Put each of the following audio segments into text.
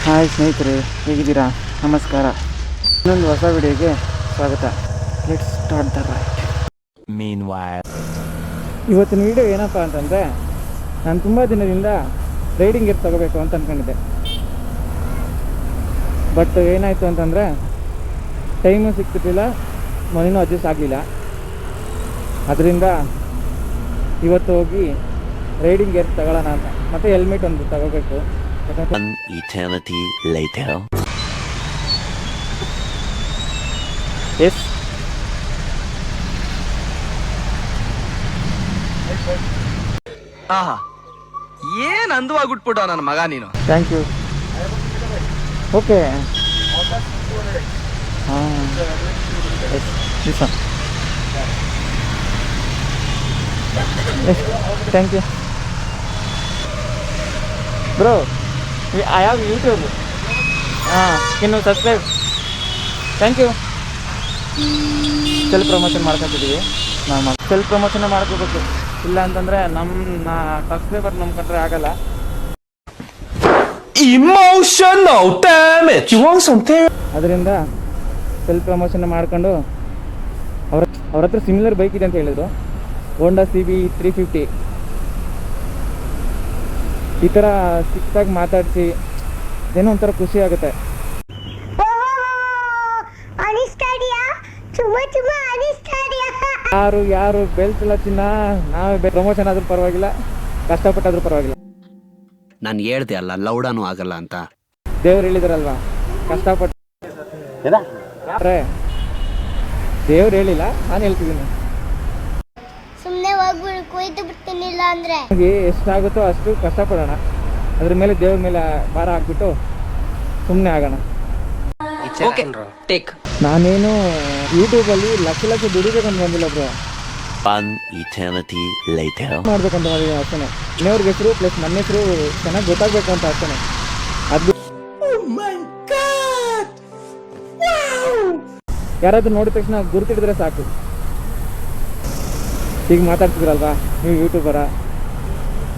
Hi ಸ್ನೇಹಿತರೆ, ಹೇಗಿದ್ದೀರಾ? ನಮಸ್ಕಾರ. ಇನ್ನೊಂದು ಹೊಸ ವಿಡಿಯೋಗೆ ಸ್ವಾಗತ. Let's start the ride. ಇವತ್ತಿನ ವಿಡಿಯೋ ಏನಪ್ಪ ಅಂತಂದರೆ, ನಾನು ತುಂಬ ದಿನದಿಂದ ರೈಡಿಂಗ್ ಗೇರ್ ತೊಗೋಬೇಕು ಅಂತ ಅಂದ್ಕೊಂಡಿದ್ದೆ. ಬಟ್ ಏನಾಯಿತು ಅಂತಂದರೆ ಟೈಮು ಸಿಗ್ತಿರ್ಲಿಲ್ಲ, ಮನೇನೂ ಅಡ್ಜಸ್ಟ್ ಆಗಲಿಲ್ಲ. ಅದರಿಂದ ಇವತ್ತು ಹೋಗಿ ರೈಡಿಂಗ್ ಗೇರ್ ತಗೊಳ್ಳೋಣ ಅಂತ. ಮತ್ತು ಹೆಲ್ಮೆಟ್ ಒಂದು ತಗೋಬೇಕು. One eternity later. ಎಸ್, ಆಹಾ, ಏನ್ ಅಂದವಾಗ್ಬಿಟ್ಬಿಟ್ಟ ನನ್ನ ಮಗ ನೀನು. Thank you. ಓಕೆ, ಹಾಂ, yes, this one. Yes, thank you bro. I have YouTube. can you subscribe? Thank you. Self promotion ಮಾಡ್ಕೊತಿದ್ದೀವಿ. ನಾವು ಸೆಲ್ಫ್ ಪ್ರಮೋಷನ್ ಮಾಡ್ಕೋಬೇಕು, ಇಲ್ಲ ಅಂತಂದರೆ ನಮ್ಮ ಸಬ್ಸ್ಕ್ರೈಬರ್ ನಂಬ್ಕೊಂಡ್ರೆ ಆಗಲ್ಲ. Emotional damage. You want something? ಅದರಿಂದ ಸೆಲ್ಫ್ ಪ್ರಮೋಷನ್ ಮಾಡ್ಕೊಂಡು ಅವ್ರ ಹತ್ರ ಸಿಮಿಲರ್ ಬೈಕ್ ಇದೆ ಅಂತ ಹೇಳಿದ್ರು. ಹೋಂಡಾ CB 350. ಈ ಥರ ಸಿಕ್ಕಾಗಿ ಮಾತಾಡಿಸಿ ಏನೋ ಒಂಥರ ಖುಷಿ ಆಗುತ್ತೆ. ಯಾರು ಬೆಲ್ತಿಲ್ಲ ಚಿನ್ನ. ನಾವೇ ಪ್ರಮೋಷನ್ ಆದ್ರೂ ಪರವಾಗಿಲ್ಲ, ಕಷ್ಟಪಟ್ಟಾದ್ರೂ ಪರವಾಗಿಲ್ಲ. ನಾನು ಹೇಳ್ದೆ ಅಲ್ಲ, ಲೌಡಾನು ಆಗಲ್ಲ ಅಂತ. ದೇವ್ರು ಹೇಳಿದಾರಲ್ವಾ, ಕಷ್ಟಪಟ್ಟು. ದೇವ್ರು ಹೇಳಿಲ್ಲ, ನಾನು ಹೇಳ್ತಿದ್ದೀನಿ. ಸುಮ್ಮನೆ ಹೋಗ್ಬಿಡು, ಕೊಯ್ದು ಬಿಡ್ತೀನಿಲ್ಲ ಅಂದ್ರೆ ಎಷ್ಟಾಗುತ್ತೋ ಅಷ್ಟು ಕಷ್ಟಪಡೋಣ. ಅದ್ರ ಮೇಲೆ ದೇವ್ರ ಮೇಲೆ ಭಾರ ಹಾಕ್ಬಿಟ್ಟು ಸುಮ್ಮನೆ ಆಗೋಣ. ನಾನೇನು ಯೂಟ್ಯೂಬಲ್ಲಿ ಲಕ್ಷ ದುಡಿಬೇಕಂತ ಬಂದಿಲ್ಲ ಬ್ರೋ. One eternity later. ಮಾಡ್ಬೇಕಂತ ಮಾಡಿದ್ದೀನಿ ಅಷ್ಟೇ. ಇನ್ನೊರ್ಗೆ ಹೆಸರು ಪ್ಲಸ್ ನನ್ನ ಹೆಸರು ಚೆನ್ನಾಗಿ ಗೊತ್ತಾಗಬೇಕು ಅಂತ ಅಷ್ಟೇ. ಅದು ಯಾರಾದ್ರೂ ನೋಡಿದ ತಕ್ಷಣ ಗುರುತಿಡಿದ್ರೆ ಸಾಕು. ಈಗ ಮಾತಾಡ್ತಿದ್ರಲ್ವಾ, ನೀವು ಯೂಟ್ಯೂಬರ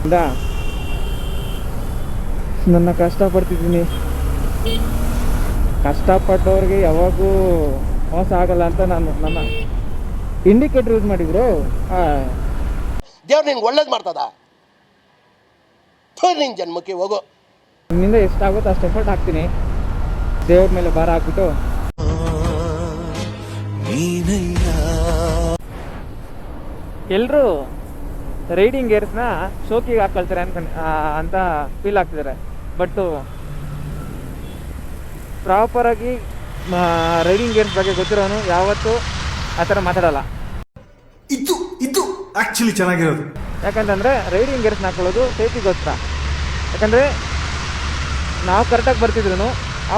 ಇಂದ ನನ್ನ ಕಷ್ಟಪಡ್ತಿದ್ದೀನಿ. ಕಷ್ಟಪಟ್ಟವ್ರಿಗೆ ಯಾವಾಗೂ ಮೋಸ ಆಗಲ್ಲ ಅಂತ ನಾನು ನನ್ನ ಇಂಡಿಕೇಟರ್ ಯೂಸ್ ಮಾಡಿದ್ರು. ದೇವ್ರು ನಿಂಗೆ ಒಳ್ಳೇದು ಮಾಡ್ತದ, ನಿನ್ನ ಜನ್ಮಕ್ಕೆ ಹೋಗೋ. ನಿನ್ನಿಂದ ಎಷ್ಟಾಗುತ್ತೋ ಅಷ್ಟು ಎಫರ್ಟ್ ಹಾಕ್ತೀನಿ. ದೇವ್ರ ಮೇಲೆ ಭಾರ ಹಾಕ್ಬಿಟ್ಟು ಎಲ್ಲರೂ ರೈಡಿಂಗ್ ಗೇರ್ಸ್ನ ಶೋಕಿಗೆ ಹಾಕೊಳ್ತಾರೆ ಅಂತ ಫೀಲ್ ಆಗ್ತಿದ್ದಾರೆ. ಬಟ್ಟು ಪ್ರಾಪರಾಗಿ ರೈಡಿಂಗ್ ಗೇರ್ಸ್ ಬಗ್ಗೆ ಗೊತ್ತಿರೋನು ಯಾವತ್ತೂ ಆ ಥರ ಮಾತಾಡಲ್ಲ. ಇದು ಆ್ಯಕ್ಚುಲಿ ಚೆನ್ನಾಗಿರೋದು. ಯಾಕಂತಂದರೆ ರೈಡಿಂಗ್ ಗೇರ್ಸ್ನ ಹಾಕೊಳ್ಳೋದು ಸೇಫ್ಟಿಗೋಸ್ಕರ. ಯಾಕಂದರೆ ನಾವು ಕರೆಕ್ಟಾಗಿ ಬರ್ತಿದ್ರು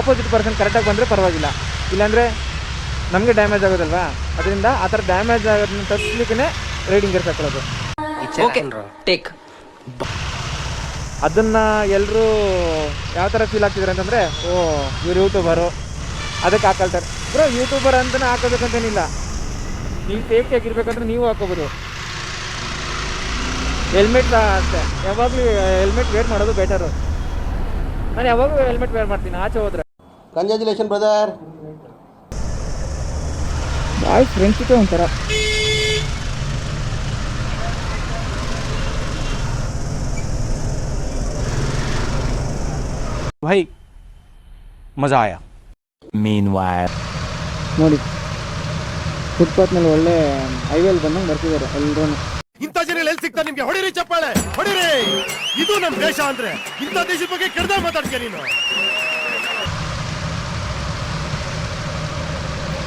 ಆಪೋಸಿಟ್ ಪರ್ಸನ್ ಕರೆಕ್ಟಾಗಿ ಬಂದರೆ ಪರವಾಗಿಲ್ಲ, ಇಲ್ಲಾಂದರೆ ನಮಗೆ ಡ್ಯಾಮೇಜ್ ಆಗೋದಲ್ವಾ. ಅದರಿಂದ ಆ ಥರ ಡ್ಯಾಮೇಜ್ ಆಗೋದನ್ನ ತಪ್ಪಿಸ್ಲಿಕ್ಕೆ ರೈಡಿಂಗ್ ಗೇರ್ಸ್ ಹಾಕೊಳ್ಳೋದು. ಅದನ್ನು ಎಲ್ಲರೂ ಯಾವ ಥರ ಫೀಲ್ ಆಗ್ತಿದ್ದಾರೆ ಅಂತಂದರೆ, ಓ ಇವ್ರು ಯೂಟ್ಯೂಬರು ಅದಕ್ಕೆ ಹಾಕೊಳ್ತಾರೆ. ಬ್ರೋ, ಯೂಟ್ಯೂಬರ್ ಅಂತಲೇ ಹಾಕೋಬೇಕಂತೇನಿಲ್ಲ. ನೀವು ಸೇಫ್ಟಿಯಾಗಿರ್ಬೇಕಂದ್ರೆ ನೀವು ಹಾಕೋಬೋದು. ಹೆಲ್ಮೆಟ್ ಅಷ್ಟೇ, ಯಾವಾಗಲೂ ಹೆಲ್ಮೆಟ್ ವೇರ್ ಮಾಡೋದು ಬೆಟರು. ನಾನು ಯಾವಾಗಲೂ ಹೆಲ್ಮೆಟ್ ವೇರ್ ಮಾಡ್ತೀನಿ ಆಚೆ ಹೋದರೆ. Congratulation brother. ಬಾಯ್ಸ್ ಫ್ರೆಂಡ್ಶಿಪ್ಪೇ ಒಂಥರ. भाई मजा आया. Meanwhile. ನೋಡಿ, ಫುಟ್ಪಾತ್ನಲ್ಲಿ ಒಳ್ಳೆ ಹೈವೇಲಿ ಬಂದಂಗೆ ಬರ್ತಿದ್ದಾರೆ ಎಲ್ಲರೂ. ಇಂಥ ಜನ ಎಲ್ಲಿ ಸಿಗ್ತಾರೆ ನಿಮ್ಗೆ? ಹೊಡಿರಿ ಚಪ್ಪಾಳೆ, ಹೊಡಿರಿ. ಇದು ನಮ್ಮ ದೇಶ ಅಂದ್ರೆ. ಇಂಥ ದೇಶದ ಬಗ್ಗೆ ಕೆಡ್ದಾಗ ಮಾತಾಡ್ತೀಯ ನೀನು.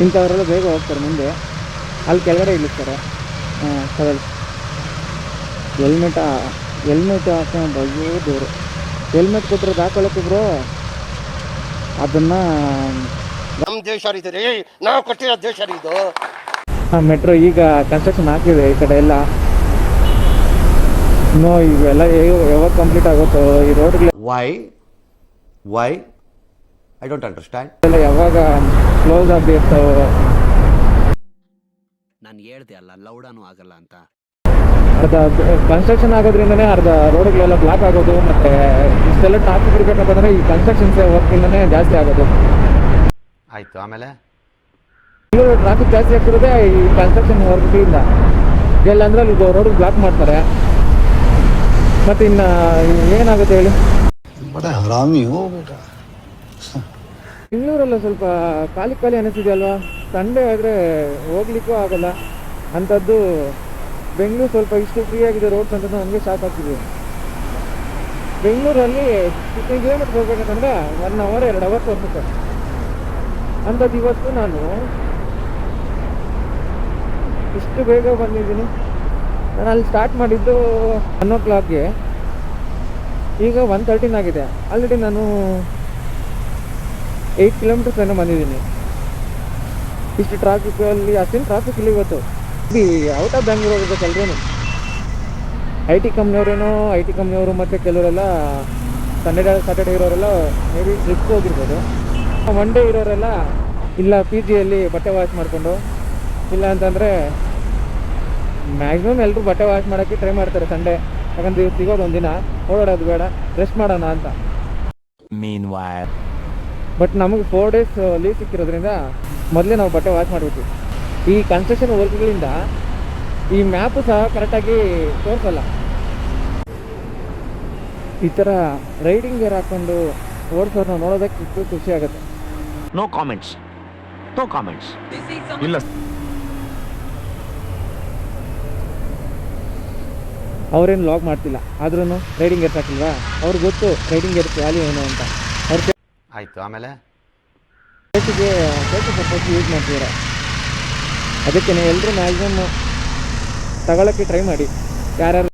ಇಂಥವರೆಲ್ಲ ಬೇಗ ಹೋಗ್ತಾರೆ ಮುಂದೆ, ಅಲ್ಲಿ ಕೆಳಗಡೆ ಇಳಿಸ್ತಾರೆ. ಕದಲ್ ಹೆಲ್ಮೆಟ್ ಹಾಕೊಂಡು ಅಯ್ಯೋ ದೇವರು. ಹೆಲ್ಮೆಟ್ ಕೊಟ್ಟಿರೋದು ಹಾಕೊಳ್ಳೋಕೆ ಬ್ರೋ, ಅದನ್ನು ನಮ್ಮ ದೇಶ ರೀ, ನಾವು ಕೊಟ್ಟಿರೋ ದೇಶ ಇದು. ಮೆಟ್ರೋ ಈಗ ಕನ್ಸ್ಟ್ರಕ್ಷನ್ ಆಗ್ತಿದೆ ಈ ಕಡೆ ಎಲ್ಲ. ಇನ್ನೂ ಇವೆಲ್ಲ ಯಾವಾಗ ಕಂಪ್ಲೀಟ್ ಆಗುತ್ತೋ ಈ ರೋಡ್ಗಳು. Why? I don't understand. ಎಲ್ಲ ಯಾವಾಗ ಕ್ಲೋಸ್ ಆಗಿರ್ತಾವೋ. ನಾನು ಹೇಳ್ದೆ ಅಲ್ಲ, ಲೌಡಾನು ಆಗಲ್ಲ ಅಂತ. ಅರ್ಧ ಕನ್ಸ್ಟ್ರಕ್ಷನ್ ಆಗೋದ್ರಿಂದನೇ ಅರ್ಧ ರೋಡ್ಗಳೆಲ್ಲ ಬ್ಲಾಕ್ ಆಗೋದು, ಮತ್ತು ಇಷ್ಟೆಲ್ಲ ಟ್ರಾಫಿಕ್ ಇರಬೇಕಂತಂದರೆ ಈ ಕನ್ಸ್ಟ್ರಕ್ಷನ್ಸ್ ವರ್ಕಿಂದನೇ ಜಾಸ್ತಿ ಆಗೋದು. ಆಯಿತು, ಆಮೇಲೆ ಬೆಂಗಳೂರು ಟ್ರಾಫಿಕ್ ಜಾಸ್ತಿ ಆಗ್ತಿರೋದೇ ಈ ಕನ್ಸ್ಟ್ರಕ್ಷನ್ ವರ್ಕಿಂದ. ಎಲ್ಲ ಅಂದರೆ ಅಲ್ಲಿ ರೋಡ್ ಬ್ಲಾಕ್ ಮಾಡ್ತಾರೆ. ಮತ್ತು ಇನ್ನು ಏನಾಗುತ್ತೆ ಹೇಳಿ, ಬೆಂಗಳೂರೆಲ್ಲ ಸ್ವಲ್ಪ ಖಾಲಿ ಖಾಲಿ ಅನಿಸಿದೆ ಅಲ್ವಾ. ಸಂಡೇ ಆದರೆ ಹೋಗ್ಲಿಕ್ಕೂ ಆಗಲ್ಲ ಅಂಥದ್ದು. ಬೆಂಗಳೂರು ಸ್ವಲ್ಪ ಇಷ್ಟು ಫ್ರೀ ಆಗಿದೆ ರೋಡ್ಸ್ ಅಂತ ನಮಗೆ ಶಾಕ್ ಆಗ್ತಿದೆ. ಬೆಂಗಳೂರಲ್ಲಿ 15 ಕಿಲೋಮೀಟರ್ ಹೋಗ್ಬೇಕಂತಂದರೆ 1 ಅವರ್ 2 ಅವರ್ ತೋರಿಸುತ್ತೆ. ಅಂಥದ್ದು ಇವತ್ತು ನಾನು ಇಷ್ಟು ಬೇಗ ಬಂದಿದ್ದೀನಿ. ನಾನು ಅಲ್ಲಿ ಸ್ಟಾರ್ಟ್ ಮಾಡಿದ್ದು 1 o'clock, ಈಗ 1:13 ಆಗಿದೆ. ಆಲ್ರೆಡಿ ನಾನು 8 ಕಿಲೋಮೀಟರ್ಸ್ ಏನೋ ಬಂದಿದ್ದೀನಿ. ಇಷ್ಟು ಟ್ರಾಫಿಕಲ್ಲಿ ಅಷ್ಟೇನು ಟ್ರಾಫಿಕ್ ಇಲ್ಲ ಇವತ್ತು. ಔಟ್ ಆಫ್ ಬ್ಯಾಂಗ್ಳೂರ್ ಹೋಗ್ಬೇಕಲ್ರೇನು. IT ಕಂಪ್ನಿಯವರು ಮತ್ತು ಕೆಲವರೆಲ್ಲ ಸಾಟರ್ಡೇ ಇರೋರೆಲ್ಲ ಮೇ ಬಿ ಟ್ರಿಪ್ ಹೋಗಿರ್ಬೋದು. ಒನ್ ಡೇ ಇರೋರೆಲ್ಲ ಇಲ್ಲ PGಯಲ್ಲಿ ಬಟ್ಟೆ ವಾಶ್ ಮಾಡಿಕೊಂಡು, ಇಲ್ಲ ಅಂತಂದರೆ ಮ್ಯಾಕ್ಸಿಮಮ್ ಎಲ್ಲರೂ ಬಟ್ಟೆ ವಾಶ್ ಮಾಡೋಕ್ಕೆ ಟ್ರೈ ಮಾಡ್ತಾರೆ ಸಂಡೇ. ಯಾಕಂದರೆ ಸಿಗೋದು ಒಂದಿನ, ಓಡಾಡೋದು ಬೇಡ, ರೆಸ್ಟ್ ಮಾಡೋಣ ಅಂತ. Meanwhile. ಬಟ್ ನಮಗೆ 4 days ಲೀವ್ ಸಿಕ್ಕಿರೋದ್ರಿಂದ ಮೊದಲೇ ನಾವು ಬಟ್ಟೆ ವಾಶ್ ಮಾಡಬೇಕು. ಈ ಕನ್ಸ್ಟ್ರಕ್ಷನ್ ವರ್ಕ್ಗಳಿಂದ ಈ ಮ್ಯಾಪು ಸಹ ಕರೆಕ್ಟಾಗಿ ತೋರಿಸಲ್ಲ. ಈ ಥರ ರೈಡಿಂಗ್ ಗೇರ್ ಹಾಕ್ಕೊಂಡು ಓಡಿಸೋರನ್ನ ನೋಡೋದಕ್ಕೆ ಖುಷಿ ಆಗುತ್ತೆ. No comments. No comments. ಇಲ್ಲ. ಅವ್ರೇನು ಲಾಗ್ ಮಾಡ್ತಿಲ್ಲ, ಆದ್ರೂ ರೈಡಿಂಗ್ ಗೇರ್ಸ್ ಹಾಕಿಲ್ವಾ, ಅವ್ರಿಗೆ ಗೊತ್ತು ರೈಡಿಂಗ್ ಗೇರ್ಸ್ ವ್ಯಾಲ್ಯೂ ಏನು ಅಂತ. ಅವ್ರ ಆಯಿತು, ಆಮೇಲೆ ಸೇಫ್ಟಿ ಪರ್ಪಸ್ ಯೂಸ್ ಮಾಡ್ತಿದ್ದಾರೆ. ಅದಕ್ಕೆ ನೀವು ಎಲ್ಲರೂ ಮ್ಯಾಕ್ಸಿಮಮ್ ತಗೊಳ್ಳೋಕ್ಕೆ ಟ್ರೈ ಮಾಡಿ. ಯಾರ್ಯಾರು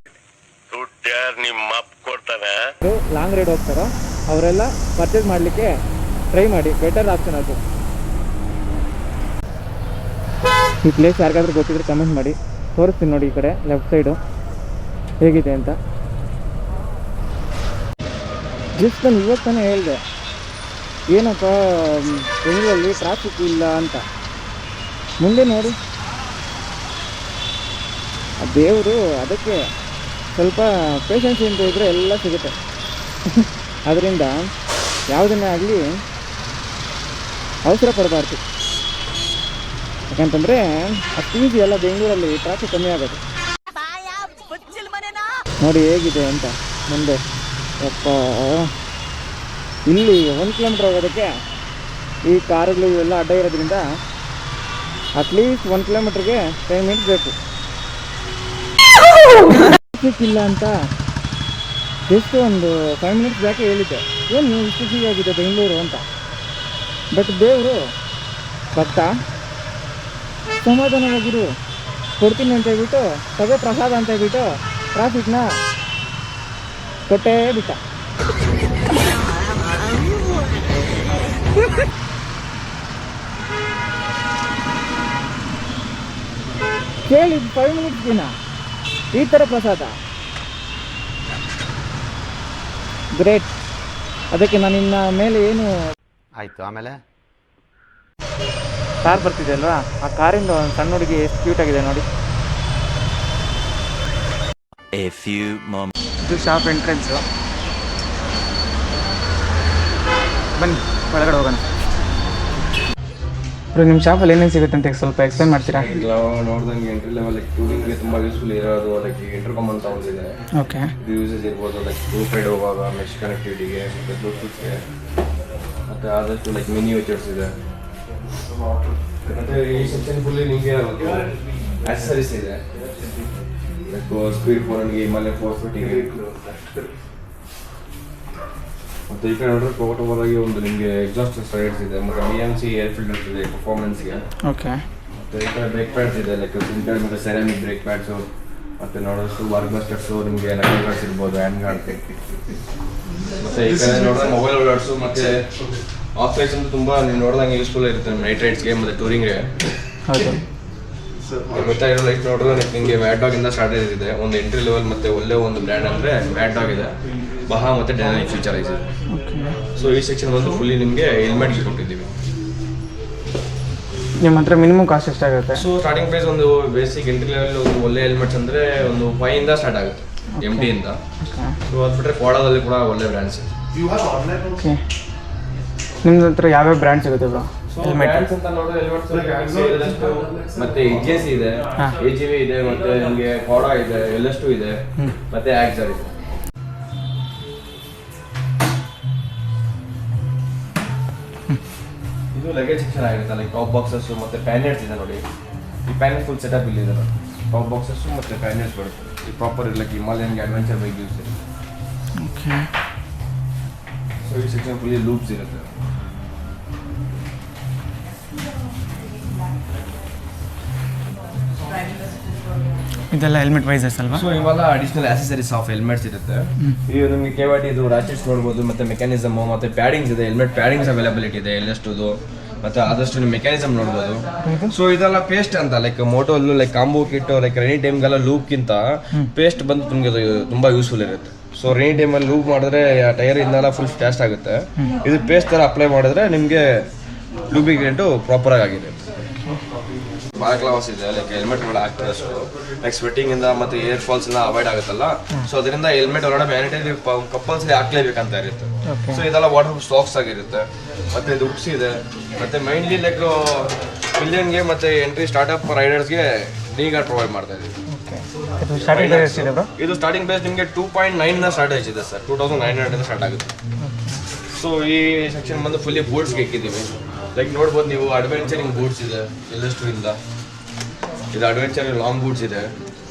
ಲಾಂಗ್ ರೈಡ್ ಹೋಗ್ತಾರೋ ಅವರೆಲ್ಲ ಪರ್ಚೇಸ್ ಮಾಡಲಿಕ್ಕೆ ಟ್ರೈ ಮಾಡಿ. ಬೆಟರ್ ಆಪ್ಷನ್ ಅದು. ಈ ಪ್ಲೇಸ್ ಯಾರಿಗಾದ್ರೂ ಗೊತ್ತಿದ್ರೆ ಕಮೆಂಟ್ ಮಾಡಿ, ತೋರಿಸ್ತೀನಿ ನೋಡಿ. ಈ ಕಡೆ ಲೆಫ್ಟ್ ಸೈಡು ಹೇಗಿದೆ ಅಂತ. ಜಸ್ಟ್ ನಾನು ಇವತ್ತು ತಾನೇ ಹೇಳಿದೆ, ಏನಪ್ಪ ಬೆಂಗಳೂರಲ್ಲಿ ಟ್ರಾಫಿಕ್ ಇಲ್ಲ ಅಂತ. ಮುಂದೆ ನೋಡಿ, ದೇವರು ಅದಕ್ಕೆ ಸ್ವಲ್ಪ ಪೇಷನ್ಸ್ ಅಂತ ಇದ್ದರೆ ಎಲ್ಲ ಸಿಗುತ್ತೆ. ಅದರಿಂದ ಯಾವುದನ್ನೇ ಆಗಲಿ ಅವಸರ ಪಡಬಾರ್ದು. ಯಾಕಂತಂದರೆ ಅಷ್ಟು ಈಸಿ ಎಲ್ಲ ಬೆಂಗಳೂರಲ್ಲಿ ಟ್ರಾಫಿಕ್ ಕಮ್ಮಿ ಆಗೋದು. ನೋಡಿ ಹೇಗಿದೆ ಅಂತ ಮುಂದೆ. ಯಪ್ಪ, ಇಲ್ಲಿ 1 ಕಿಲೋಮೀಟ್ರ್ ಹೋಗೋದಕ್ಕೆ ಈ ಕಾರುಗಳು ಇವೆಲ್ಲ ಅಡ್ಡ ಇರೋದ್ರಿಂದ ಅಟ್ಲೀಸ್ಟ್ 1 ಕಿಲೋಮೀಟ್ರಿಗೆ 10 ಮಿನಿಟ್ಸ್ ಬೇಕು. ಟ್ರಾಫಿಕ್ ಇಲ್ಲ ಅಂತ ಜಸ್ಟ್ ಒಂದು 5 ಮಿನಿಟ್ಸ್ ಬ್ಯಾಕೆ ಹೇಳಿದ್ದೆ, ಏನು ಇಷ್ಟು ಫ್ರೀ ಆಗಿದೆ ಬೆಂಗಳೂರು ಅಂತ. ಬಟ್ ದೇವರು ಭಕ್ತ ಸಮಾಧಾನವಾಗಿರು, ಕೊಡ್ತೀನಿ ಅಂತ ಹೇಳ್ಬಿಟ್ಟು, ತಗೋ ಪ್ರಸಾದ ಅಂತ ಹೇಳ್ಬಿಟ್ಟು ಟ್ರಾಫಿಕ್ನ ಕೊಟ್ಟೇ ಬಿಟ್ಟ. ಕೇಳಿ 5 ಮಿನಿಟ್ಸ್ ದಿನ ಈ ಥರ ಪ್ರಸಾದ, ಗ್ರೇಟ್. ಅದಕ್ಕೆ ನಾನು ಇನ್ನ ಮೇಲೆ ಏನು. ಆಯಿತು, ಆಮೇಲೆ ಕಾರ್ ಬರ್ತಿದೆ ಅಲ್ವಾ, ಆ ಕಾರಿಂದ ಒಂದು ಸಣ್ಣ ಹುಡುಗಿ ಎಷ್ಟು ಕ್ಯೂಟ್ ಆಗಿದೆ ನೋಡಿ. A few moments. ಇದು ಶಾಪ್ ಎಂಟ್ರೆನ್ಸು. ಬನ್ನಿ ಒಳಗಡೆ ಹೋಗೋಣ. ನಿಮ್ಮ ಶಾಪಲ್ಲಿ ಏನೇನು ಸಿಗುತ್ತೆ ಅಂತ ಸ್ವಲ್ಪ ಎಕ್ಸ್ಪ್ಲೈನ್ ಮಾಡ್ತೀರಾ? ನೋಡ್ದಂಗೆ ಎಂಟ್ರಿ ಲೆವೆಲ್ ಟೂರಿಂಗ್ಗೆ ತುಂಬ ಯೂಸ್ಫುಲ್ ಇರೋದು ಲೈಕ್ ಇಂಟರ್ಕಾಮ್ ಅಂತ ಒಂದಿದೆ. ಓಕೆ, ಇದು ಯೂಸೇಜ್ ಇರ್ಬೋದು ಲೈಕ್ ರೂಟ್ ಸೈಡ್ ಹೋಗುವಾಗ ಮೆಶ್ ಕನೆಕ್ಟಿವಿಟಿಗೆ ಮತ್ತು ಬ್ಲೂಟೂತ್ಗೆ, ಮತ್ತು ಆದಷ್ಟು ಲೈಕ್ ಮಿನಿ ವೆಚರ್ಸ್ ಇದೆ. ಮತ್ತು ಈ ಸೆಕ್ಷನ್ ಫುಲ್ಲಿ ನಿಮಗೆ ಆಕ್ಸಸರೀಸ್ ಇದೆ, ಲೈಕ್ ಸ್ಪೀಡ್ ಫೋನ್ಗೆ ಹಿಮಾಲಯ 450ಗೆ. ಮತ್ತು ಈ ಕಡೆ ನೋಡಿದ್ರೆ ಪೋರ್ಟಬಲ್ ಆಗಿ ಒಂದು ನಿಮಗೆ ಎಕ್ಸಾಸ್ಟ್ ರೈಡ್ಸ್ ಇದೆ, ಮತ್ತು BMC ಏರ್ ಫಿಲ್ಟರ್ಸ್ ಇದೆ ಪರ್ಫಾರ್ಮೆನ್ಸ್ಗೆ. ಓಕೆ, ಮತ್ತು ಈ ಕಡೆ ಬ್ರೇಕ್ ಪ್ಯಾಡ್ಸ್ ಇದೆ, ಲೈಕ್ ಸಿಂಟರ್ ಮತ್ತು ಸೆರಾಮಿಕ್ ಬ್ರೇಕ್ ಪ್ಯಾಡ್ಸು, ಮತ್ತು ನೋಡೋಷ್ಟು ವರ್ಕ್ ಬಸ್ಟರ್ಸು, ನಿಮಗೆ ನಕಲ್ ಗಾರ್ಡ್ಸ್ ಇರ್ಬೋದು, ಹ್ಯಾಂಡ್ ಗಾರ್ಡ್. ಮತ್ತು ಈ ಕಡೆ ನೋಡಿದ್ರೆ ಮೊಬೈಲ್ ಹೋಲ್ಡರ್ಸು ಮತ್ತು ಆಫ್ ಲೈಟ್ಸ್ ಅಂತೂ ತುಂಬ ನೀವು ನೋಡ್ದಂಗೆ ಯೂಸ್ಫುಲ್ ಇರುತ್ತೆ ನೈಟ್ ರೈಡ್ಸ್ಗೆ ಮತ್ತು ಟೂರಿಂಗ್ಗೆ. ಹೌದು. ಗೊತ್ತಾಗಿರೋ ಲೈಟ್ ನೋಡಿದ್ರೆ ಲೈಕ್ ನಿಮಗೆ ಮ್ಯಾಡ್ ಡಾಗಿಂದ ಸ್ಟಾರ್ಟ್ ಇದೆ. ಒಂದು ಎಂಟ್ರಿ ಲೆವೆಲ್ ಮತ್ತು ಒಳ್ಳೆ ಒಂದು ಬ್ರ್ಯಾಂಡ್ ಅಂದರೆ ಮ್ಯಾಡ್ ಡಾಗ್ ಇದೆ, ಬಹಾ ಮತ್ತು ಡೈನಾಮಿಕ್ ಫೀಚರೈಸ್ ಇದೆ. ಸೊ ಈ ಸೆಕ್ಷನ್ ಬಂದು ಫುಲ್ಲಿ ನಿಮಗೆ ಹೆಲ್ಮೆಟ್ಗೆ ಕೊಟ್ಟಿದ್ದೀವಿ. ನಿಮ್ಮ ಹತ್ರ ಮಿನಿಮಮ್ ಕಾಸ್ಟ್ ಎಷ್ಟಾಗುತ್ತೆ? ಸೊ ಸ್ಟಾರ್ಟಿಂಗ್ ಪ್ರೈಸ್ ಒಂದು ಬೇಸಿಕ್ ಎಂಟ್ರಿ ಲೆವೆಲ್ ಒಂದು ಒಳ್ಳೆ ಹೆಲ್ಮೆಟ್ಸ್ ಅಂದರೆ ಒಂದು 5 ಇಂದ ಸ್ಟಾರ್ಟ್ ಆಗುತ್ತೆ MT ಇಂದ. ಸೊ ಅದು ಬಿಟ್ಟರೆ ಕೋಡಾದಲ್ಲಿ ಕೂಡ ಒಳ್ಳೆ ಬ್ರ್ಯಾಂಡ್ಸ್ ಇದೆ. ಓಕೆ, ನಿಮ್ದು ಹತ್ರ ಯಾವ್ಯಾವ ಬ್ರ್ಯಾಂಡ್ ಸಿಗುತ್ತೆ ಬ್ರೋ? ಬ್ರ್ಯಾಂಡ್ಸ್ ಅಂತ ನೋಡಿದ್ರೆ ಹೆಲ್ಮೆಟ್ಸ್ ಮತ್ತೆ EJC ಇದೆ, AGV ಇದೆ, ಮತ್ತೆ ನಿಮಗೆ ಕೋಡಾ ಇದೆ, LS2 ಇದೆ, ಮತ್ತೆ ಆಕ್ಸರ್ ಇದೆ. ಇದು ಲಗೇಜ್ ಸೆಕ್ಷನ್ ಆಗಿರುತ್ತೆ, ಲೈಕ್ ಟಾಪ್ ಬಾಕ್ಸಸ್ ಮತ್ತೆ ಪ್ಯಾನೆಟ್ಸ್ ಇದೆ ನೋಡಿ. ಈ ಪ್ಯಾನೆಟ್ ಫುಲ್ ಸೆಟಪ್ ಇಲ್ಲಿ ಇದೆ, ಟಾಪ್ ಬಾಕ್ಸಸ್ ಮತ್ತೆ ಪ್ಯಾನೆಟ್ಸ್ ಬರುತ್ತೆ. ಈ proper like Himalayan adventure bike use ಇದೆ. ಓಕೆ, ಸೊ ಈ ಸೆಕ್ಷನ್ ಫುಲ್ಲಿ ಲೂಪ್ಸ್ ಇರುತ್ತೆ. ಇದೆಲ್ಲ ಹೆಲ್ಮೆಟ್ ವೈಸಸ್ ಅಲ್ವಾ? ಸೊ ಇವೆಲ್ಲ ಅಡಿಷನಲ್ ಆಕ್ಸೆಸರೀಸ್ ಆಫ್ ಹೆಲ್ಮೆಟ್ಸ್ ಇರುತ್ತೆ. ಈಗ ನಿಮಗೆ KYT ಇದು ರಾಚೆಟ್ಸ್ ನೋಡ್ಬೋದು, ಮತ್ತೆ ಮೆಕ್ಯಾನಿಸಮ್ ಮತ್ತೆ ಪ್ಯಾಡಿಂಗ್ಸ್ ಇದೆ. ಹೆಲ್ಮೆಟ್ ಪ್ಯಾಡಿಂಗ್ಸ್ ಅವೈಲಬಿಲಿಟಿ ಇದೆ LS2 ಮತ್ತೆ ಆದಷ್ಟು ನೀವು ಮೆಕ್ಯಾನಿಸಮ್ ನೋಡ್ಬೋದು. ಸೊ ಇದೆಲ್ಲ ಪೇಸ್ಟ್ ಅಂತ ಲೈಕ್ ಮೋಟೋಲ್ಲೂ like combo kit like rainy ಟೈಮ್ಗೆಲ್ಲ ಲೂಪ್ಗಿಂತ ಪೇಸ್ಟ್ ಬಂದು ನಿಮಗೆ ತುಂಬಾ ಯೂಸ್ಫುಲ್ ಇರುತ್ತೆ. ಸೊ ರೈನಿ ಟೈಮಲ್ಲಿ ಲೂಪ್ ಮಾಡಿದ್ರೆ ಟೈರ್ ಇಂದೆಲ್ಲ ಫುಲ್ ಫ್ಯಾಸ್ಟ್ ಆಗುತ್ತೆ. ಇದು ಪೇಸ್ಟ್ ಥರ ಅಪ್ಲೈ ಮಾಡಿದ್ರೆ ನಿಮಗೆ ಲೂಬ್ರಿಕೇಟು ಪ್ರಾಪರ್ ಆಗಿದೆ. ಬಾಲಕ್ಲಾಸ್ ಇದೆ, ಲೈಕ್ ಹೆಲ್ಮೆಟ್ ಒಳಗೆ ಆಗ್ತದೆ ಅಷ್ಟು ಲೈಕ್ ಸ್ವೆಟ್ಟಿಂಗ್ ಇಂದ ಮತ್ತೆ ಏರ್ ಫಾಲ್ಸ್ ಎಲ್ಲ ಅವಾಯ್ಡ್ ಆಗುತ್ತಲ್ಲ. ಸೊ ಅದರಿಂದ ಹೆಲ್ಮೆಟ್ ಒಳಗಡೆ ಮ್ಯಾನಿಟರಿ ಕಂಪಲ್ಸರಿ ಹಾಕ್ಲೇಬೇಕಂತ ಇರುತ್ತೆ. ಸೊ ಇದೆಲ್ಲ ವಾಟರ್ ಪ್ರೂಫ್ ಸಾಕ್ಸ್ ಆಗಿರುತ್ತೆ. ಮತ್ತೆ ಇದು ಉಪ್ಸ್ ಇದೆ. ಮತ್ತೆ ಮೈನ್ಲಿ ಲೈಕ್ ಮಿಲಿಯನ್ಗೆ ಮತ್ತೆ ಎಂಟ್ರಿ ಸ್ಟಾರ್ಟ್ಅಪ್ ರೈಡರ್ಸ್ಗೆ ನೀ ಗಾರ್ಡ್ ಪ್ರೊವೈಡ್ ಮಾಡ್ತಾ ಇದ್ದೀವಿ. ಇದು ಸ್ಟಾರ್ಟಿಂಗ್ ಪ್ರೈಸ್ ನಿಮಗೆ 2.9 ಸ್ಟಾರ್ಟ್ ಇದೆ ಸರ್. 2900 ಸ್ಟಾರ್ಟ್ ಆಗುತ್ತೆ. ಸೊ ಈ ಸೆಕ್ಷನ್ ಬಂದು ಫುಲ್ಲಿ ಬೂಟ್ಸ್ಗೆ ಇಕ್ಕಿದ್ದೀವಿ. ಲೈಕ್ ನೋಡ್ಬೋದು ನೀವು, ಅಡ್ವೆಂಚರಿಂಗ್ ಬೂಟ್ಸ್ ಇದೆ LS2 ಇಂದ. ಇದು ಅಡ್ವೆಂಚರ್ ಲಾಂಗ್ ಬೂಟ್ಸ್ ಇದೆ.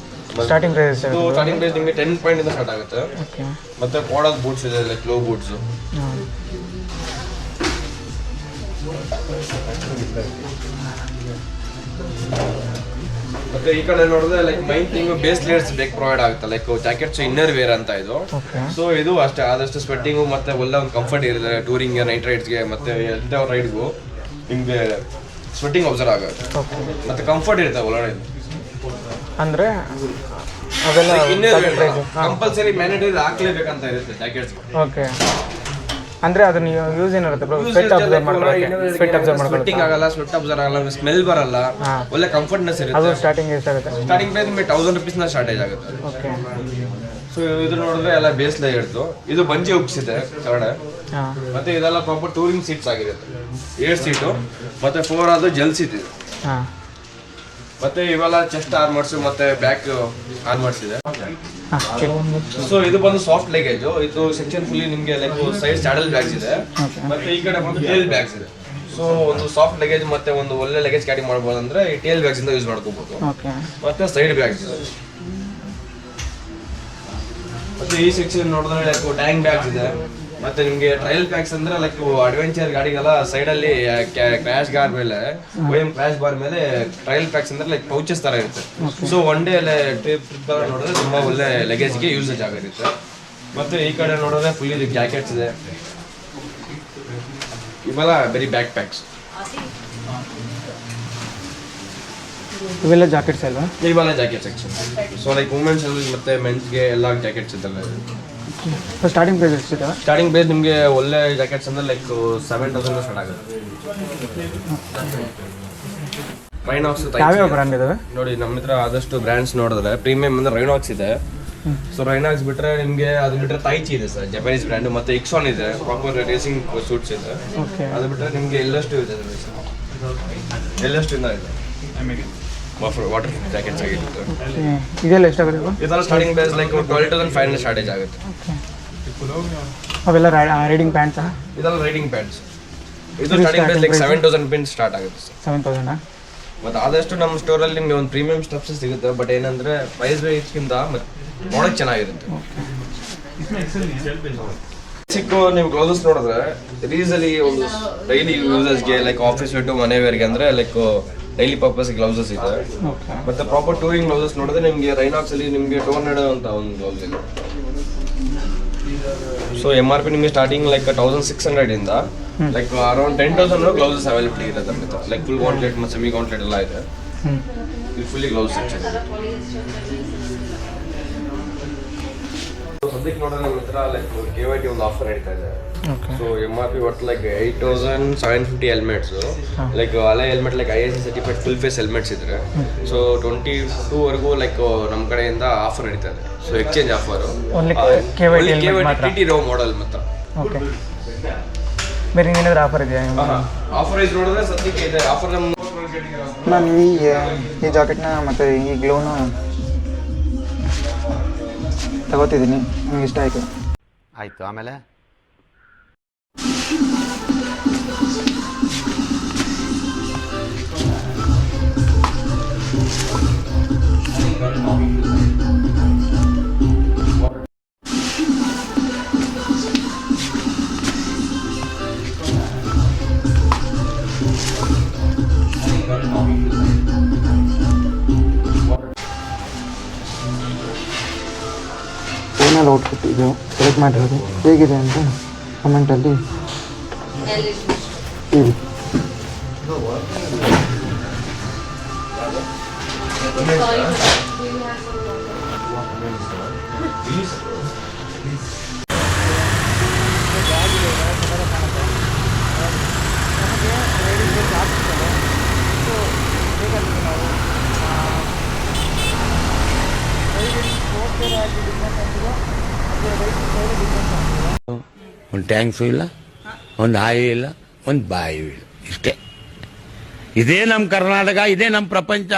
ಸ್ಟಾರ್ಟಿಂಗ್ ಪ್ರೈಸ್ ನಿಮಗೆ 10 ಪಾಯಿಂಟ್ ಇಂದ ಸ್ಟಾರ್ಟ್ ಆಗುತ್ತೆ. ಮತ್ತೆ ಕೋಡಾದ ಬೂಟ್ಸ್ ಇದೆ, ಲೈಕ್ ಲೋ ಬೂಟ್ಸ್. ಮತ್ತೆ ಈ ಕಡೆ ನೋಡಿದ್ರೆ like main thing base layers ಬೇಕ್ ಪ್ರೊವೈಡ್ ಆಗುತ್ತೆ. ಲೈಕ್ ಜಾಕೆಟ್ಸ್ ಇನ್ನರ್ ವೇರ್ ಅಂತ ಇದು. ಸೊ ಇದು ಅಷ್ಟೇ ಆದಷ್ಟು ಸ್ವೆಟ್ಟಿಂಗು ಮತ್ತೆ ಒಳ್ಳೆ ಒಂದು ಕಂಫರ್ಟ್ ಇರುತ್ತೆ ಟೂರಿಂಗ್ ನೈಟ್ ರೈಡ್ಸ್ಗೆ ಮತ್ತೆ ಎಂಥ ರೈಡ್ಗೂ ನಿಮಗೆ ಸ್ವೆಟ್ಟಿಂಗ್ ಅಬ್ಸರ್ವ್ ಆಗುತ್ತೆ. ಮತ್ತೆ ಕಂಫರ್ಟ್ ಇರುತ್ತೆ ಒಳಗಡೆ. ಅಂದರೆ ಅವೆಲ್ಲ ಕಂಪಲ್ಸರಿ ಮ್ಯಾಂಡೇಟರಿ ಹಾಕ್ಲೇಬೇಕಂತ ಇರುತ್ತೆ ಜಾಕೆಟ್ಸ್. ಓಕೆ, ಅಂದ್ರೆ ಅದನ್ನ ಯೂಸ್ ಏನಿರುತ್ತೆ ಬ್ರೋ? ಸ್ವೆಟ್ ಅಬ್ಸರ್ವ್ ಸ್ವೆಟ್ಟಿಂಗ್ ಆಗಲ್ಲ, ಸ್ವೆಟ್ ಅಬ್ಸರ್ವ್ ಆಗಲ್ಲ, ಸ್ಮೆಲ್ ಬರಲ್ಲ, ಒಳ್ಳೆ ಕಂಫರ್ಟ್ನೆಸ್ ಇರುತ್ತೆ. ಅದು ಸ್ಟಾರ್ಟಿಂಗ್ ಎಷ್ಟಾಗುತ್ತೆ? ಸ್ಟಾರ್ಟಿಂಗ್ ಪ್ರೈಸ್ ನಿಮಗೆ 1000 ರೂಪೀಸ್ನ ಸ್ಟಾರ್ಟೇಜ್ ಆಗುತ್ತೆ. ಓಕೆ, ಸೊ ಇದು ನೋಡಿದ್ರೆ ಎಲ್ಲ ಬೇಸ್ ಲೇಯರ್ದು. ಇದು ಬಂಜಿ ಉಪ್ಸ್ ಇದೆ ಕೆಳಗಡೆ. ಮತ್ತೆ ಇದೆಲ್ಲ ಪ್ರಾಪರ್ ಟೂರಿಂಗ್ ಸೀಟ್ಸ್ ಆಗಿರುತ್ತೆ. 8 ಸೀಟು ಮತ್ತೆ 4 ಅದು ಜೆಲ್ ಸೀಟ್ ಇದೆ. ಮತ್ತೆ ಇವೆಲ್ಲ ಚೆಸ್ಟ್ ಆರ್ಮರ್ಸ್ ಮತ್ತೆ ಬ್ಯಾಕ್ ಆರ್ಮರ್ಸ್ ಇದೆ. ಸೊ ಇದು ಬಂದು ಸಾಫ್ಟ್ ಲಗೇಜ್. ಇದು ಸೆಕ್ಷನ್ ಫುಲ್ಲಿ ನಿಮಗೆ ಲೈಕ್ ಸೈಡ್ ಸ್ಯಾಡಲ್ ಬ್ಯಾಗ್ಸ್ ಇದೆ. ಮತ್ತೆ ಈ ಕಡೆ ಬಂದು ಟೇಲ್ ಬ್ಯಾಗ್ಸ್ ಇದೆ. ಸೊ ಒಂದು ಸಾಫ್ಟ್ ಲಗೇಜ್ ಮತ್ತೆ ಒಂದು ಒಳ್ಳೆ ಲಗೇಜ್ ಕ್ಯಾರಿ ಮಾಡ್ಬೋದು ಅಂದ್ರೆ ಈ ಟೇಲ್ ಬ್ಯಾಗ್ಸ್ ಇಂದ ಯೂಸ್ ಮಾಡ್ಕೋಬಹುದು. ಮತ್ತೆ ಸೈಡ್ ಬ್ಯಾಗ್ಸ್ ಇದೆ. ಮತ್ತೆ ಈ ಸೆಕ್ಷನ್ ನೋಡಿದ್ರೆ ಲೈಕ್ ಟ್ಯಾಂಕ್ ಬ್ಯಾಗ್ಸ್ ಇದೆ. ಮತ್ತೆ ನಿಮಗೆ ಟ್ರಯಲ್ ಪ್ಯಾಕ್ಸ್ ಅಂದ್ರೆ ಲೈಕ್ ಅಡ್ವೆಂಚರ್ ಗಾಡಿಗೆಲ್ಲ ಸೈಡ್ ಅಲ್ಲಿ ಕ್ರ್ಯಾಶ್ ಬಾರ್ ಮೇಲೆ ಕ್ರ್ಯಾಶ್ ಬಾರ್ ಮೇಲೆ ಟ್ರಯಲ್ ಪ್ಯಾಕ್ಸ್ ಅಂದ್ರೆ ಲೈಕ್ ಪೌಚಸ್ ತರ ಇರುತ್ತೆ. ಸೊ ಒನ್ ಡೇ ಟ್ರಿಪ್ ತರ ನೋಡಿದ್ರೆ ತುಂಬಾ ಒಳ್ಳೆ ಲಗೇಜ್ಗೆ ಯೂಸೇಜ್ ಆಗಿರುತ್ತೆ. ಮತ್ತೆ ಈ ಕಡೆ ನೋಡಿದ್ರೆ ಫುಲ್ ಇದು ಜಾಕೆಟ್ಸ್ ಇದೆ. ಇವೆಲ್ಲ ಬರೀ ಬ್ಯಾಕ್ ಪ್ಯಾಕ್ಸ್. ಇವೆಲ್ಲ ಜಾಕೆಟ್ಸ್ ಅಲ್ವಾ? ಇವೆಲ್ಲ jacket section. So like women's ಮತ್ತೆ ಮೆನ್ಸ್ಗೆ ಎಲ್ಲ ಜಾಕೆಟ್ಸ್ ಇದೆಲ್ಲ. ಸ್ಟಾರ್ಟಿಂಗ್ ಪ್ರೈಸ್ ಎಷ್ಟಿದೆ? ಸ್ಟಾರ್ಟಿಂಗ್ ಪ್ರೈಸ್ ನಿಮಗೆ ಒಳ್ಳೆ ಜಾಕೆಟ್ಸ್ ಅಂದ್ರೆ ಲೈಕ್ 7000 ಸ್ಟಾರ್ಟ್ ಆಗುತ್ತೆ. ರೈನಾಕ್ಸ್ ಯಾವ್ಯಾವ ಬ್ರ್ಯಾಂಡ್ ಇದಾವೆ ನೋಡಿ ನಮ್ಮ ಹತ್ರ? ಆದಷ್ಟು ಬ್ರ್ಯಾಂಡ್ಸ್ ನೋಡಿದ್ರೆ ಪ್ರೀಮಿಯಂ ಅಂದ್ರೆ ರೈನಾಕ್ಸ್ ಇದೆ. ಸೊ ರೈನಾಕ್ಸ್ ಬಿಟ್ರೆ ನಿಮಗೆ ಅದು ಬಿಟ್ರೆ ತೈಚಿ ಇದೆ ಸರ್, ಜಪಾನೀಸ್ ಬ್ರ್ಯಾಂಡ್. ಮತ್ತೆ ಇಕ್ಸಾನ್ ಇದೆ, ಪ್ರಾಪರ್ ರೇಸಿಂಗ್ ಸೂಟ್ಸ್ ಇದೆ. ಅದು ಬಿಟ್ರೆ ನಿಮಗೆ LS2 ಇದೆ. LS2 ಇಂದ ಇದೆ ವಾಟರ್ ಜಾಕೆಟ್ಸ್ ಆಗಿರುತ್ತೆ. ಇದೆಲ್ಲ ಎಷ್ಟಾಗುತ್ತೆ? ಇದೆಲ್ಲ ಸ್ಟಾರ್ಟಿಂಗ್ ಪ್ರೈಸ್ ಲೈಕ್ 12,500 ಸ್ಟಾರ್ಟೇಜ್ ಆಗುತ್ತೆ. ಅವೆಲ್ಲ ರೈಡಿಂಗ್ ಪ್ಯಾಂಟ್ಸ್? ಇದೆಲ್ಲ ರೈಡಿಂಗ್ ಪ್ಯಾಂಟ್ಸ್. ಇದು ಸ್ಟಾರ್ಟಿಂಗ್ ಪ್ರೈಸ್ ಲೈಕ್ 7,000 ಪಿನ್ ಸ್ಟಾರ್ಟ್ ಆಗುತ್ತೆ ಸರ್. 7,000? ಮತ್ತು ಆದಷ್ಟು ನಮ್ಮ ಸ್ಟೋರಲ್ಲಿ ನಿಮಗೆ ಒಂದು ಪ್ರೀಮಿಯಂ ಸ್ಟಫ್ಸ್ ಸಿಗುತ್ತೆ. ಬಟ್ ಏನಂದರೆ ಪ್ರೈಸ್ ರೇಟ್ಸ್ಗಿಂತ ಪ್ರಾಡಕ್ಟ್ ಚೆನ್ನಾಗಿರುತ್ತೆ. ಚಿಕ್ಕ ನೀವು ಗ್ಲೌಸಸ್ ನೋಡಿದ್ರೆ ರೀಸಲಿ ಒಂದು ಡೈಲಿ ಯೂಸಸ್ಗೆ ಲೈಕ್ ಆಫೀಸ್ ವೇಟು ಮನೆ ವೇರ್ಗೆ ಅಂದರೆ ಲೈಕ್ ಡೈಲಿ ಪರ್ಪಸ್ ಗ್ಲೌಸಸ್ ಇದೆ. ಮತ್ತೆ ಪ್ರಾಪರ್ ಟೂರಿಂಗ್ ಗ್ಲೌಸಸ್ ನೋಡಿದ್ರೆ ನಿಮಗೆ ರೈನಾಕ್ಸ್ ಅಲ್ಲಿ ನಿಮಗೆ ಟೋರ್ನೆಡೋ ಅಂತ ಒಂದು ಗ್ಲೌಸ್ ಇದೆ. ಸೊ MRP ನಿಮಗೆ ಸ್ಟಾರ್ಟಿಂಗ್ ಲೈಕ್ 1600 ಇಂದ ಲೈಕ್ ಅರೌಂಡ್ 10,000 ಗ್ಲೌಸಸ್ ಅವೈಲಬಿಲಿಟಿ ಇರುತ್ತೆ ನಮಗೆ. ಲೈಕ್ ಫುಲ್ ಗೌಂಟ್ಲೆಟ್ ಮತ್ತು ಸೆಮಿ ಗೌಂಟ್ಲೆಟ್ ಎಲ್ಲ ಇದೆ. ಇದು ಫುಲ್ಲಿ ಗ್ಲೌಸ್ ಸೆಕ್ಷನ್. ಸದ್ಯಕ್ಕೆ ನೋಡಿದ್ರೆ ನಮ್ಮ ಹತ್ರ ಲೈಕ್ KYT ಒಂದು ಆಫರ್ ನಡೀತಾ ಇದೆ. ಸೊ MRP ಒಟ್ಟು ಲೈಕ್ 8,750 ಹೆಲ್ಮೆಟ್ಸು, ಲೈಕ್ ಹಳೆ helmet like ISC certified full face helmets ಇದ್ರೆ ಸೊ 22ವರೆಗೂ ಲೈಕ್ ನಮ್ಮ ಕಡೆಯಿಂದ ಆಫರ್ ನಡೀತಾ ಇದೆ. ಸೊ ಎಕ್ಸ್ಚೇಂಜ್ ಆಫರು TT ರೋ ಮಾಡೆಲ್ ಮಾತ್ರ. ಓಕೆ, ಬೇರೆ ಏನಾದರೂ ಆಫರ್ ಇದೆಯಾ? ಆಫರ್ ಐಸ್ ನೋಡಿದ್ರೆ ಸದ್ಯಕ್ಕೆ ಇದೆ ಆಫರ್. ನಮ್ಮ ನಾನು ಈ ಜಾಕೆಟ್ನ ಮತ್ತು ಈ ಗ್ಲೋನ ತಗೋತಿದ್ದೀನಿ, ನನಗೆ ಇಷ್ಟ ಆಯಿತು. ಆಯಿತು, ಆಮೇಲೆ ಫೋನಲ್ಲಿ ಔಟ್ಪುಟ್ ಇದು ಸೆಲೆಕ್ಟ್ ಮಾಡಿರೋದು ಹೇಗಿದೆ ಅಂತ ಕಮೆಂಟಲ್ಲಿ ಹೇಳಿ. ಒಂದು ಟ್ಯಾಂಕ್ಸು ಇಲ್ಲ, ಒಂದು ಹಾಯಿ ಇಲ್ಲ, ಒಂದು ಬಾಯಿ ಇಲ್ಲ, ಇಷ್ಟೇ. ಇದೇ ನಮ್ಮ ಕರ್ನಾಟಕ, ಇದೇ ನಮ್ಮ ಪ್ರಪಂಚ.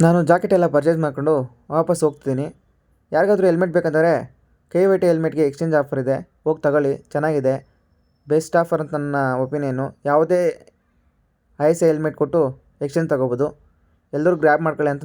ನಾನು ಜಾಕೆಟ್ ಎಲ್ಲ ಪರ್ಚೇಸ್ ಮಾಡಿಕೊಂಡು ವಾಪಸ್ ಹೋಗ್ತಿದ್ದೀನಿ. ಯಾರಿಗಾದ್ರೂ ಹೆಲ್ಮೆಟ್ ಬೇಕಂದರೆ KYT ಹೆಲ್ಮೆಟ್ಗೆ ಎಕ್ಸ್ಚೇಂಜ್ ಆಫರ್ ಇದೆ, ಹೋಗಿ ತಗೊಳ್ಳಿ, ಚೆನ್ನಾಗಿದೆ, ಬೆಸ್ಟ್ ಆಫರ್ ಅಂತ ನನ್ನ ಒಪಿನಿಯನ್ನು. ಯಾವುದೇ ISI ಹೆಲ್ಮೆಟ್ ಕೊಟ್ಟು ಎಕ್ಸ್ಚೇಂಜ್ ತೊಗೋಬೋದು, ಎಲ್ಲರೂ ಗ್ರ್ಯಾಬ್ ಮಾಡ್ಕೊಳ್ಳಿ ಅಂತ